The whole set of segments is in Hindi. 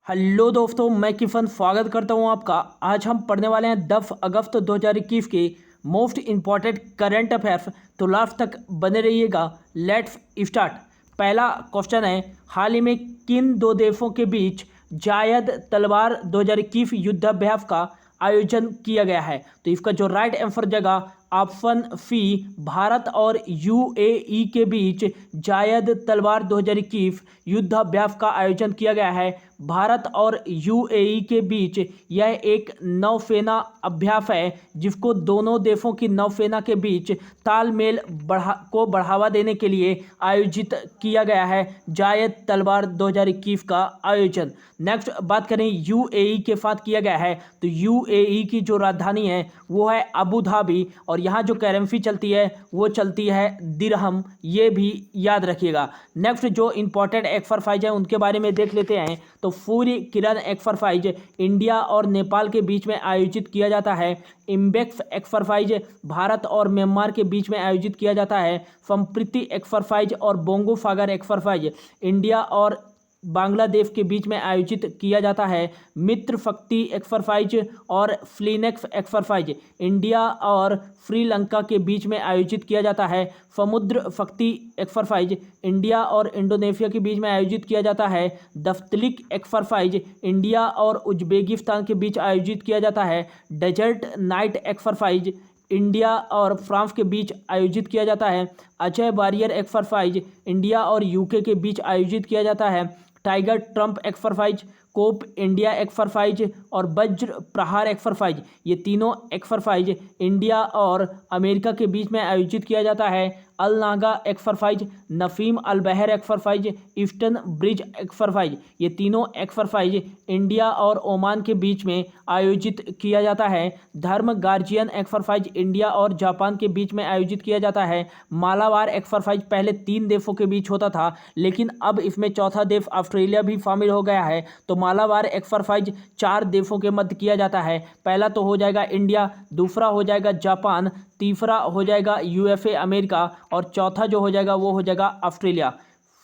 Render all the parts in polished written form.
हेलो दोस्तों, मैं किफन स्वागत करता हूं आपका। आज हम पढ़ने वाले हैं 10 अगस्त 2021 के मोस्ट इम्पॉर्टेंट करंट अफेयर्स। तो लास्ट तक बने रहिएगा। Let's start. पहला क्वेश्चन है, हाल ही में किन दो देशों के बीच जायद तलवार 2021 युद्धाभ्यास का आयोजन किया गया है? तो इसका जो राइट आंसर जगह ऑप्शन सी, भारत और यूएई के बीच जायद तलवार 2021 युद्धाभ्यास का आयोजन किया गया है। भारत और यूएई के बीच यह एक नौसेना अभ्यास है जिसको दोनों देशों की नौसेना के बीच तालमेल बढ़ावा देने के लिए आयोजित किया गया है। जायद तलवार 2021 का आयोजन। नेक्स्ट बात करें यूएई के साथ किया गया है, तो यूएई की जो राजधानी है वो है अबू धाबी और यहाँ जो करेंसी चलती है वो चलती है दिरहम, ये भी याद रखिएगा। नेक्स्ट जो इंपॉर्टेंट एक्सरसाइज है उनके बारे में देख लेते हैं। तो सूर्य किरण एक्सरसाइज इंडिया और नेपाल के बीच में आयोजित किया जाता है। इम्बेक्स एक्सरसाइज भारत और म्यांमार के बीच में आयोजित किया जाता है। संप्रीति एक्सरसाइज और बोंगो सागर एक्सरसाइज इंडिया और बांग्लादेश के बीच में आयोजित किया जाता है। मित्र शक्ति एक्सरसाइज और फ्लीनेक्स एक्सरसाइज इंडिया और श्रीलंका के बीच में आयोजित किया जाता है। समुद्र शक्ति एक्सरसाइज इंडिया और इंडोनेशिया के बीच में आयोजित किया जाता है। दफ्तलिक एक्सरसाइज इंडिया और उज्बेकिस्तान के बीच आयोजित किया जाता है। डेजर्ट नाइट एक्सरसाइज इंडिया और फ्रांस के बीच आयोजित किया जाता है। अजय बैरियर एक्सरसाइज इंडिया और यूके के बीच आयोजित किया जाता है। Tiger Triumph exercise, Cope India exercise और वज्र प्रहार एक्सरसाइज, ये तीनों एक्सरसाइज इंडिया और अमेरिका के बीच में आयोजित किया जाता है। अल नागा एक्सरसाइज, नफीम अल बहर एक्सरसाइज, ईस्टर्न ब्रिज एक्सरसाइज, ये तीनों एक्सरसाइज इंडिया और ओमान के बीच में आयोजित किया जाता है। धर्म गार्जियन एक्सरसाइज इंडिया और जापान के बीच में आयोजित किया जाता है। मालाबार एक्सरसाइज पहले 3 देशों के बीच होता था, लेकिन अब इसमें चौथा देश ऑस्ट्रेलिया भी शामिल हो गया है। तो मालाबार एक्सरसाइज 4 देशों के मध्य किया जाता है। पहला तो हो जाएगा इंडिया, दूसरा हो जाएगा जापान, तीसरा हो जाएगा यूएसए अमेरिका और चौथा जो हो जाएगा वो हो जाएगा ऑस्ट्रेलिया।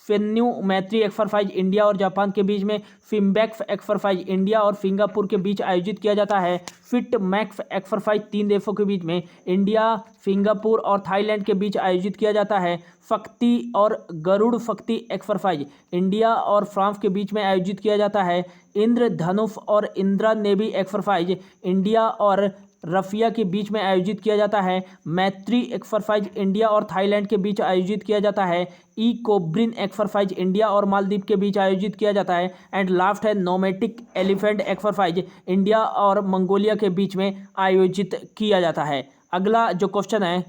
फेन्यू मैत्री एक्सरसाइज इंडिया और जापान के बीच में। फिम्बैक्स एक्सरसाइज इंडिया और सिंगापुर के बीच आयोजित किया जाता है। फिट मैक्स एक्सरसाइज 3 देशों के बीच में इंडिया, सिंगापुर और थाईलैंड के बीच आयोजित किया जाता है। शक्ति और गरुड़ शक्ति एक्सरसाइज इंडिया और फ्रांस के बीच में आयोजित किया जाता है। इंद्रधनुष और इंदिरा नेवी एक्सरसाइज इंडिया और रफिया के बीच में आयोजित किया जाता है। मैत्री एक्सरसाइज इंडिया और थाईलैंड के बीच आयोजित किया जाता है। ई कोब्रिन एक्सरसाइज इंडिया और मालदीव के बीच आयोजित किया जाता है। एंड लास्ट है नोमैटिक एलिफेंट एक्सरसाइज इंडिया और मंगोलिया के बीच में आयोजित किया जाता है। अगला जो क्वेश्चन है,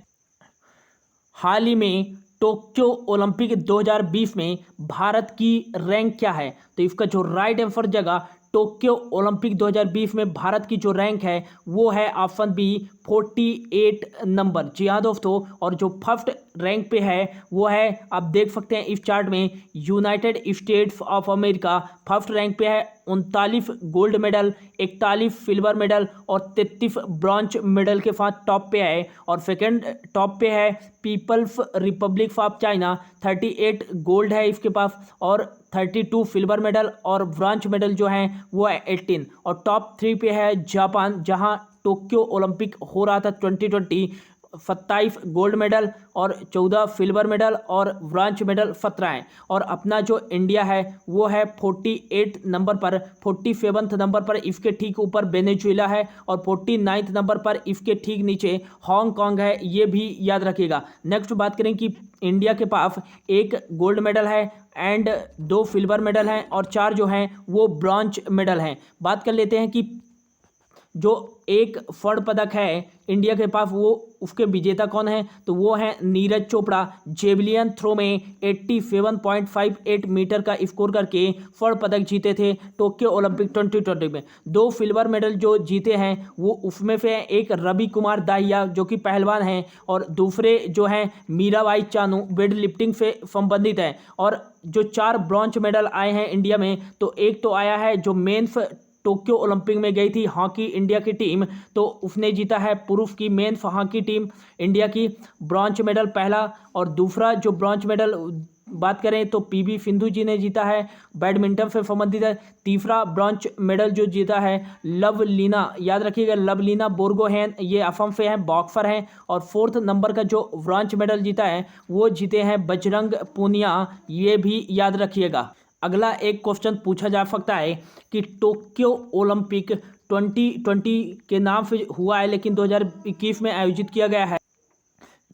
हाल ही में टोक्यो ओलंपिक 2020 में भारत की रैंक क्या है? तो इसका जो राइट आंसर जगह टोक्यो ओलंपिक 2020 में भारत की जो रैंक है वो है ऑप्शन बी 48 नंबर। जी हाँ दोस्तों, और जो फर्स्ट रैंक पे है वो है, आप देख सकते हैं इस चार्ट में, United states of America first rank पे है। 39 गोल्ड मेडल, 41 सिल्वर मेडल और 33 ब्रॉन्ज मेडल के साथ टॉप पे है। और सेकंड टॉप पे है People's Republic of China, 38 gold है इसके पास और 32 सिल्वर मेडल और ब्रॉन्ज मेडल जो हैं वो है 18। और टॉप 3 पे है जापान, जहां टोक्यो ओलंपिक हो रहा था 2020, 27 गोल्ड मेडल और 14 सिल्वर मेडल और ब्रॉन्ज मेडल 17 हैं। और अपना जो इंडिया है वो है 48 नंबर पर, 47 नंबर पर इसके ठीक ऊपर वेनेजुएला है और 49 नंबर पर इसके ठीक नीचे हांगकांग है, ये भी याद रखिएगा। नेक्स्ट बात करें कि इंडिया के पास 1 गोल्ड मेडल है एंड 2 सिल्वर मेडल हैं और 4 जो हैं वो ब्रॉन्ज मेडल हैं। बात कर लेते हैं कि जो एक स्वर्ण पदक है इंडिया के पास वो उसके विजेता कौन है? तो वो है नीरज चोपड़ा। जेवलियन थ्रो में 87.58 मीटर का स्कोर करके स्वर्ण पदक जीते थे टोक्यो ओलंपिक 2020 में। 2 सिल्वर मेडल जो जीते हैं वो उसमें से एक रवि कुमार दाहिया जो कि पहलवान हैं और दूसरे जो हैं मीराबाई चानू वेट लिफ्टिंग से संबंधित है। और जो 4 ब्रॉन्ज मेडल आए हैं इंडिया में, तो एक तो आया है जो मेंस टोक्यो ओलंपिक में गई थी हॉकी इंडिया की टीम, तो उसने जीता है पुरुष की मेंस हॉकी टीम इंडिया की ब्रॉन्ज मेडल पहला। और दूसरा जो ब्रॉन्ज मेडल बात करें तो पीवी सिंधु जी ने जीता है बैडमिंटन से संबंधित है। तीसरा ब्रॉन्ज मेडल जो जीता है लवलीना, याद रखिएगा लवलीना बोर्गोहेन, ये असम से हैं, बॉक्सर हैं। और फोर्थ नंबर का जो ब्रॉन्ज मेडल जीता है वो जीते हैं बजरंग पूनिया, ये भी याद रखिएगा। अगला एक क्वेश्चन पूछा जा सकता है कि टोक्यो ओलंपिक 2020 के नाम से हुआ है लेकिन 2021 में आयोजित किया गया है,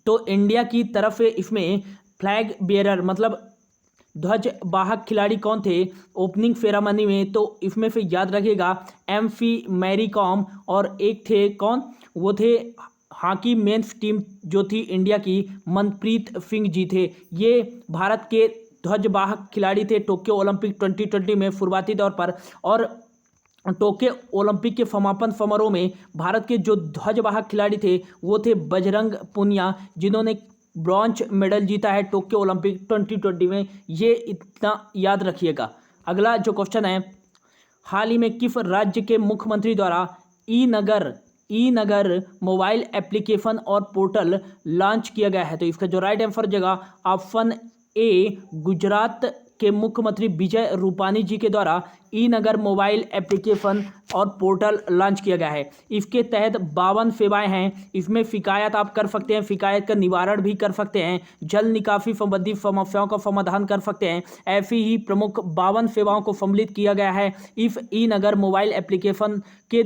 तो इंडिया की तरफ से इसमें फ्लैग बेयरर मतलब ध्वज वाहक खिलाड़ी कौन थे ओपनिंग सेरेमनी में, तो इसमें से याद रखिएगा एमसी मैरी कॉम और एक थे कौन, वो थे हॉकी मेंस टीम जो थी इंडिया की मनप्रीत सिंह जी थे। ये भारत के ध्वजवाहक खिलाड़ी थे टोक्यो ओलंपिक 2020 में शुरुआती तौर पर। और टोक्यो ओलंपिक के समापन समारोह में भारत के जो ध्वजवाहक खिलाड़ी थे वो थे बजरंग पूनिया, जिन्होंने ब्रॉन्ज मेडल जीता है टोक्यो ओलंपिक 2020 में, ये इतना याद रखिएगा। अगला जो क्वेश्चन है, हाल ही में किस राज्य के मुख्यमंत्री द्वारा ई नगर मोबाइल एप्लीकेशन और पोर्टल लॉन्च किया गया है, तो इसका जो राइट आंसर जगह ऑप्शन ए गुजरात के मुख्यमंत्री विजय रूपानी जी के द्वारा ई नगर मोबाइल एप्लीकेशन और पोर्टल लॉन्च किया गया है। इसके तहत 52 सेवाएं हैं, इसमें शिकायत आप कर सकते हैं, शिकायत का निवारण भी कर सकते हैं, जल निकासी संबंधी समस्याओं का समाधान कर सकते हैं। ऐसी ही प्रमुख 52 सेवाओं को सम्मिलित किया गया है इस ई नगर मोबाइल एप्लीकेशन के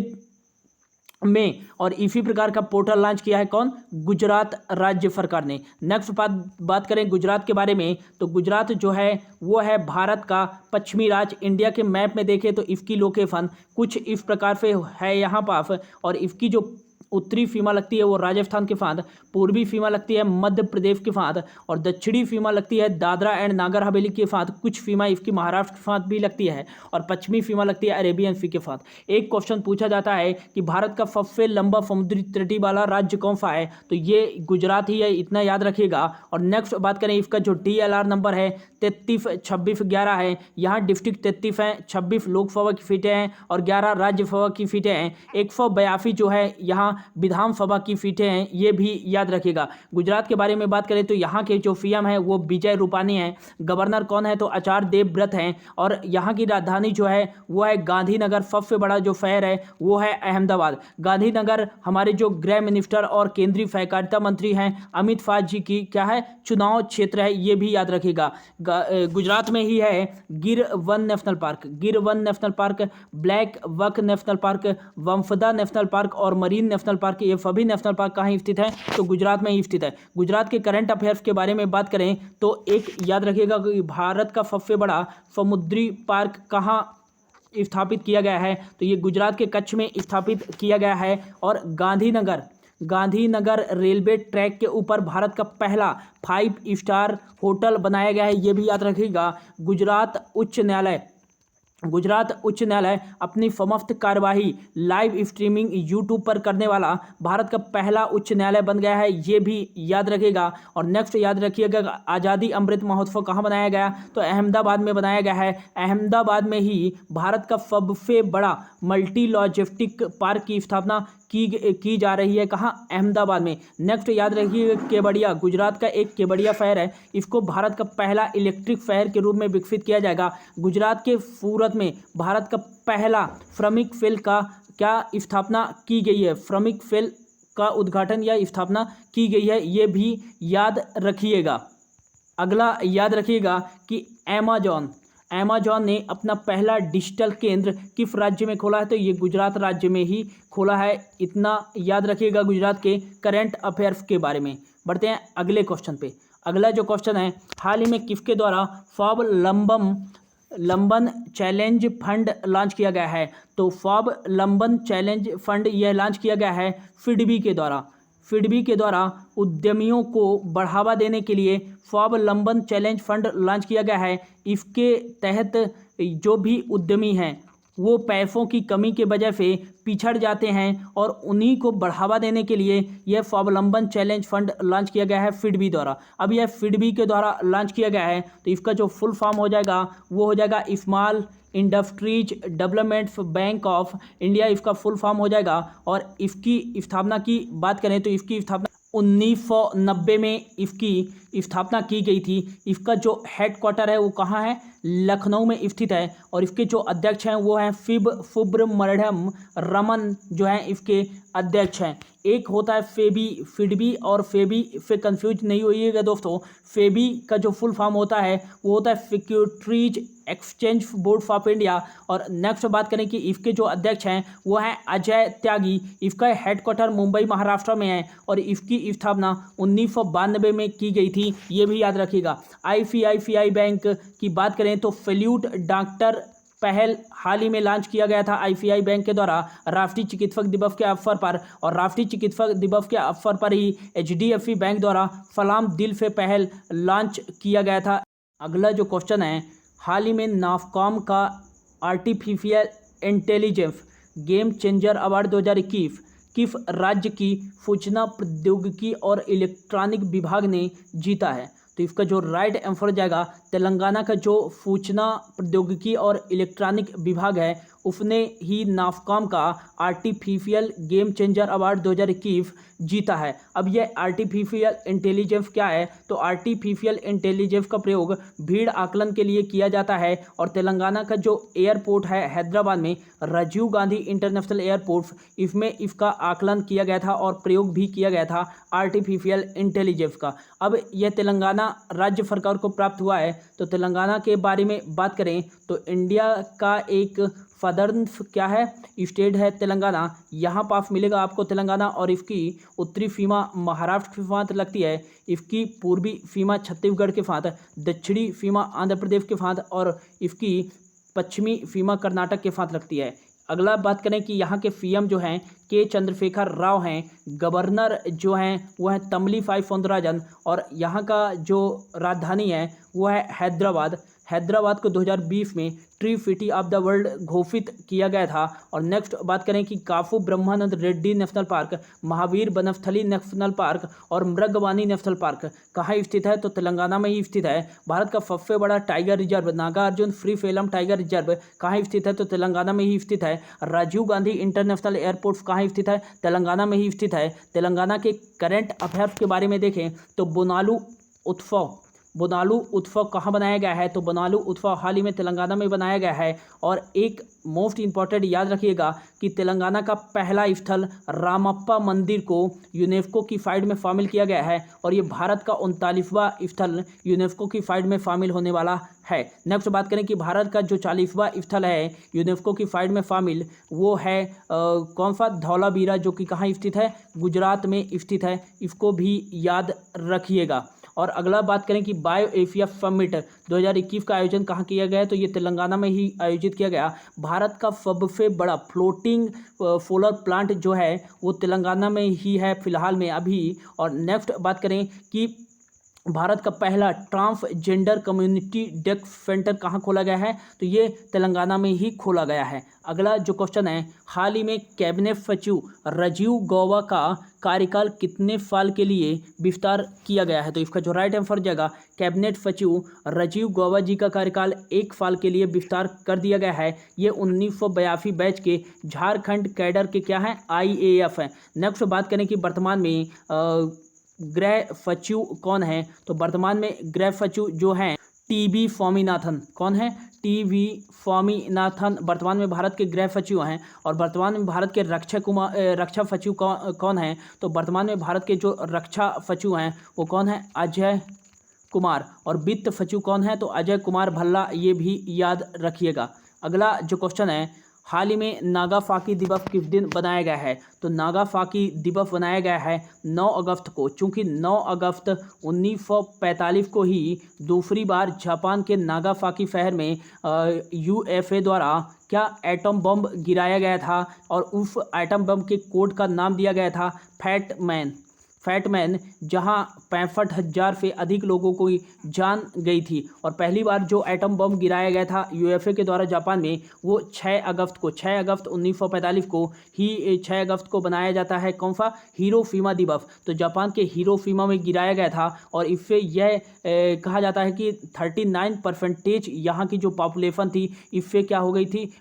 में, और इसी प्रकार का पोर्टल लॉन्च किया है कौन, गुजरात राज्य सरकार ने। नेक्स्ट बात करें गुजरात के बारे में, तो गुजरात जो है वो है भारत का पश्चिमी राज्य। इंडिया के मैप में देखें तो इसकी लोकेशन कुछ इस प्रकार से है यहाँ पास, और इसकी जो उत्तरी सीमा लगती है वो राजस्थान के साथ, पूर्वी सीमा लगती है मध्य प्रदेश के साथ, और दक्षिणी सीमा लगती है दादरा एंड नागर हवेली के साथ, कुछ सीमा इसकी महाराष्ट्र के साथ भी लगती है, और पश्चिमी सीमा लगती है अरेबियन सी के साथ। एक क्वेश्चन पूछा जाता है कि भारत का सबसे लंबा समुद्री तटी वाला राज्य कौन सा है, तो ये गुजरात ही है, इतना याद रखिएगा। और नेक्स्ट बात करें इसका जो DLR नंबर है 33 26 11 है। यहाँ डिस्ट्रिक्ट 33 हैं, 26 लोकसभा की सीटें हैं और 11 राज्यसभा की सीटें हैं। 182 जो है यहाँ विधानसभा की सीटें हैं, ये भी याद रखिएगा। गुजरात के बारे में बात करें तो यहाँ के जो सीएम है वो विजय रूपानी है, गवर्नर कौन है तो आचार्य देवव्रत हैं, और यहाँ की राजधानी जो है वो है गांधीनगर। सबसे बड़ा जो शहर है वो है अहमदाबाद। गांधीनगर हमारे जो गृह मिनिस्टर और केंद्रीय सहकारिता मंत्री हैं अमित शाह जी की क्या है चुनाव क्षेत्र है, ये भी याद रखिएगा। गुजरात में ही है गिर वन national park, blackbuck national park, Vansda national park और मरीन नेशनल पार्क, ये सभी नेशनल पार्क कहाँ स्थित है तो गुजरात में ही स्थित है। गुजरात के करंट अफेयर्स के बारे में बात करें तो एक याद रखिएगा कि भारत का सबसे बड़ा समुद्री पार्क कहाँ स्थापित किया गया है, तो ये गुजरात के कच्छ में स्थापित किया गया है। और गांधीनगर रेलवे ट्रैक के ऊपर भारत का पहला 5 स्टार होटल बनाया गया है, ये भी याद रखिएगा। गुजरात उच्च न्यायालय अपनी समस्त कार्यवाही लाइव स्ट्रीमिंग यूट्यूब पर करने वाला भारत का पहला उच्च न्यायालय बन गया है, ये भी याद रखिएगा। और नेक्स्ट याद रखिएगा आज़ादी अमृत महोत्सव कहाँ बनाया गया तो अहमदाबाद में बनाया गया है। अहमदाबाद में ही भारत का सबसे बड़ा मल्टी लॉजिस्टिक पार्क की स्थापना की जा रही है, कहाँ अहमदाबाद में। नेक्स्ट याद रखिए केवड़िया, गुजरात का एक केवड़िया शहर है, इसको भारत का पहला इलेक्ट्रिक शहर के रूप में विकसित किया जाएगा। गुजरात के सूरत में भारत का पहला श्रमिक सेल का क्या स्थापना की गई है, श्रमिक सेल का उद्घाटन या स्थापना की गई है, ये भी याद रखिएगा। अगला याद रखिएगा कि अमेजॉन ने अपना पहला डिजिटल केंद्र किस राज्य में खोला है तो ये गुजरात राज्य में ही खोला है, इतना याद रखिएगा गुजरात के करंट अफेयर्स के बारे में। बढ़ते हैं अगले क्वेश्चन पे। अगला जो क्वेश्चन है, हाल ही में किसके द्वारा स्वावलंबन चैलेंज फंड लॉन्च किया गया है तो स्वावलंबन चैलेंज फंड यह लॉन्च किया गया है फिडबी के द्वारा उद्यमियों को बढ़ावा देने के लिए स्वावलंबन चैलेंज फंड लॉन्च किया गया है। इसके तहत जो भी उद्यमी हैं वो पैसों की कमी के वजह से पिछड़ जाते हैं और उन्हीं को बढ़ावा देने के लिए यह स्वावलंबन चैलेंज फंड लॉन्च किया गया है फिडबी द्वारा। अब यह फिडबी के द्वारा लॉन्च किया गया है तो इसका जो फुल फॉर्म हो जाएगा वो हो जाएगा small industries development bank of India, इसका फुल फॉर्म हो जाएगा। और इसकी स्थापना की बात करें तो इसकी स्थापना 1990 में इसकी स्थापना की गई थी। इसका जो हेडक्वार्टर है वो कहाँ है, लखनऊ में स्थित है। और इसके जो अध्यक्ष हैं वो हैं फिब सुब्रमण्यम रमन जो हैं इसके अध्यक्ष हैं। एक होता है फेबी फिडबी और फेबी से कंफ्यूज नहीं होइएगा दोस्तों। फेबी का जो फुल फॉर्म होता है वो होता है securities exchange board of India. और नेक्स्ट बात करें कि इसके जो अध्यक्ष हैं वो हैं अजय त्यागी। इसका हेडक्वार्टर मुंबई महाराष्ट्र में है और इसकी स्थापना 1992 में की गई थी, ये भी याद रखिएगा। आईसीआईसीआई बैंक की बात करें तो सैल्यूट डॉक्टर पहल हाल ही में लॉन्च किया गया था आईसीआई बैंक के द्वारा राष्ट्रीय चिकित्सक दिवस के अवसर पर। और राष्ट्रीय चिकित्सक दिवस के अवसर पर ही एचडीएफसी बैंक द्वारा सलाम दिल से पहल लॉन्च किया गया था। अगला जो क्वेश्चन है, हाल ही में नाफकॉम का artificial intelligence game changer award 2021 किस राज्य की सूचना प्रौद्योगिकी और इलेक्ट्रॉनिक विभाग ने जीता है? तो इसका जो राइट आंसर हो जाएगा तेलंगाना का जो सूचना प्रौद्योगिकी और इलेक्ट्रॉनिक विभाग है उसने ही नाफकॉम का आर्टिफिशियल गेम चेंजर अवार्ड 2021 जीता है। अब यह आर्टिफिशियल इंटेलिजेंस क्या है? तो आर्टिफिशियल इंटेलिजेंस का प्रयोग भीड़ आकलन के लिए किया जाता है। और तेलंगाना का जो एयरपोर्ट है हैदराबाद में राजीव गांधी इंटरनेशनल एयरपोर्ट, इसमें इसका आकलन किया गया था और प्रयोग भी किया गया था आर्टिफिशियल इंटेलिजेंस का। अब यह तेलंगाना राज्य सरकार को प्राप्त हुआ है। तो तेलंगाना के बारे में बात करें तो इंडिया का एक सदर्न क्या है, स्टेट है तेलंगाना। यहाँ पास मिलेगा आपको तेलंगाना और इसकी उत्तरी सीमा महाराष्ट्र के साथ लगती है। इसकी पूर्वी सीमा छत्तीसगढ़ के साथ, दक्षिणी सीमा आंध्र प्रदेश के साथ और इसकी पश्चिमी सीमा कर्नाटक के साथ लगती है। अगला बात करें कि यहाँ के सीएम जो हैं के चंद्रशेखर राव हैं। गवर्नर जो हैं वो हैं तमिलिसाई सौंदरराजन। और यहाँ का जो राजधानी है वो है हैदराबाद। हैदराबाद को 2020 में tree city of the world घोषित किया गया था। और नेक्स्ट बात करें कि Kasu Brahmananda Reddy national park, Mahavir Vanasthali national park और मृगवानी नेशनल पार्क कहाँ स्थित है? तो तेलंगाना में ही स्थित है। भारत का सबसे बड़ा tiger reserve Nagarjuna Srisailam tiger reserve कहाँ स्थित है? तो तेलंगाना में ही स्थित है। राजीव गांधी इंटरनेशनल एयरपोर्ट कहाँ स्थित है? तेलंगाना में ही स्थित है। तेलंगाना के करंट अफेयर्स के बारे में देखें तो बोनालू उत्सव कहाँ बनाया गया है? तो बोनालू उत्सव हाल ही में तेलंगाना में बनाया गया है। और एक मोस्ट इंपॉर्टेंट याद रखिएगा कि तेलंगाना का पहला स्थल रामप्पा मंदिर को यूनेस्को की साइट में शामिल किया गया है। और ये भारत का 39वां स्थल यूनेस्को की साइट में शामिल होने वाला है। नेक्स्ट बात करें कि भारत का जो 40वां स्थल है यूनेस्को की साइट में शामिल वो है कौन सा? धौलावीरा, जो कि कहाँ स्थित है? गुजरात में स्थित है। इसको भी याद रखिएगा। और अगला बात करें कि बायो एशिया समिट 2021 का आयोजन कहाँ किया गया है? तो ये तेलंगाना में ही आयोजित किया गया। भारत का सबसे बड़ा फ्लोटिंग सोलर प्लांट जो है वो तेलंगाना में ही है फिलहाल में अभी। और नेक्स्ट बात करें कि भारत का पहला ट्रांसजेंडर कम्युनिटी डेस्क सेंटर कहाँ खोला गया है? तो ये तेलंगाना में ही खोला गया है। अगला जो क्वेश्चन है, हाल ही में कैबिनेट सचिव राजीव गौबा का कार्यकाल कितने साल के लिए विस्तार किया गया है? तो इसका जो राइट आंसर जाएगा कैबिनेट सचिव राजीव गौबा जी का कार्यकाल 1 साल के लिए विस्तार कर दिया गया है। ये 1982 बैच के झारखंड कैडर के क्या हैं? IAF हैं। नेक्स्ट बात करें कि वर्तमान में गृह सचिव कौन है? तो वर्तमान में गृह सचिव जो हैं TB स्वामीनाथन। कौन है? TB स्वामीनाथन वर्तमान में भारत के गृह सचिव हैं। और वर्तमान में भारत के रक्षा सचिव कौन है? तो वर्तमान में भारत के जो रक्षा सचिव हैं वो कौन है? अजय कुमार। और वित्त सचिव कौन है? तो अजय कुमार भल्ला, ये भी याद रखिएगा। अगला जो क्वेश्चन है, हाल ही में नागासाकी दिवस किस दिन बनाया गया है? तो नागासाकी दिवस बनाया गया है 9 अगस्त को। चूंकि 9 अगस्त 1945 को ही दूसरी बार जापान के नागासाकी शहर में USA द्वारा क्या एटम बम गिराया गया था। और उस एटम बम के कोड का नाम दिया गया था फैटमैन, जहां 65,000 से अधिक लोगों को जान गई थी। और पहली बार जो एटम बम गिराया गया था USA के द्वारा जापान में वो 6 अगस्त 1945 को ही 6 अगस्त को बनाया जाता है। कौन सा? हिरोशिमा दिवस। तो जापान के हिरोशिमा में गिराया गया था। और इससे यह कहा जाता है कि 39% यहाँ की जो पॉपुलेशन थी इससे क्या हो गई थी?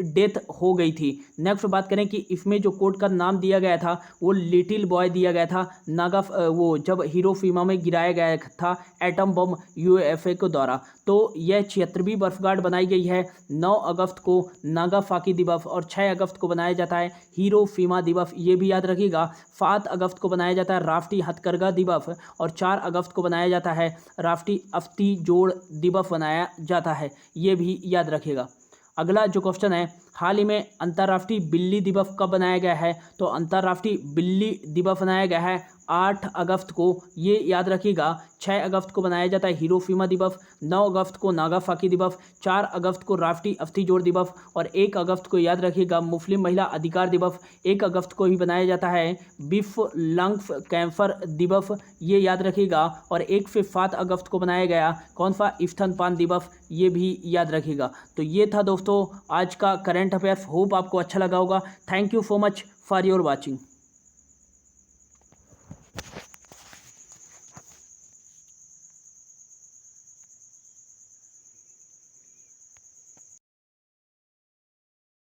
डेथ हो गई थी। नेक्स्ट बात करें कि इसमें जो कोड का नाम दिया गया था वो लिटिल बॉय दिया गया था। वो जब हिरोशिमा में गिराया गया था एटम बम यूएसए के द्वारा। तो यह 76वीं बर्फगार्ड बनाई गई है। 9 अगस्त को नागासाकी दिवस और 6 अगस्त को बनाया जाता है हिरोशिमा दिवस, ये भी याद रखिएगा। 7 अगस्त को बनाया जाता है राष्ट्रीय हथकरघा दिवस और 4 अगस्त को बनाया जाता है राष्ट्रीय अस्थि जोड़ दिवस बनाया जाता है, ये भी याद रखिएगा। अगला जो क्वेश्चन है, हाल ही में अंतर्राष्ट्रीय बिल्ली दिवस कब बनाया गया है? तो अंतर्राष्ट्रीय बिल्ली दिवस बनाया गया है 8 अगस्त को, ये याद रखिएगा। 6 अगस्त को बनाया जाता है हिरोशिमा दिवस, 9 अगस्त को नागासाकी दिवस, 4 अगस्त को राष्ट्रीय अस्थि जोड़ दिवस और 1 अगस्त को याद रखिएगा मुस्लिम महिला अधिकार दिवस। 1 अगस्त को ही बनाया जाता है विश्व लंग्स कैंसर दिवस, ये याद रखिएगा। और 1 से 7 अगस्त को बनाया गया कौन सा? स्तनपान दिवस, ये भी याद रखिएगा। तो ये था दोस्तों आज का करंट अफेयर्स। होप आपको अच्छा लगा होगा। Thank you so much for your watching.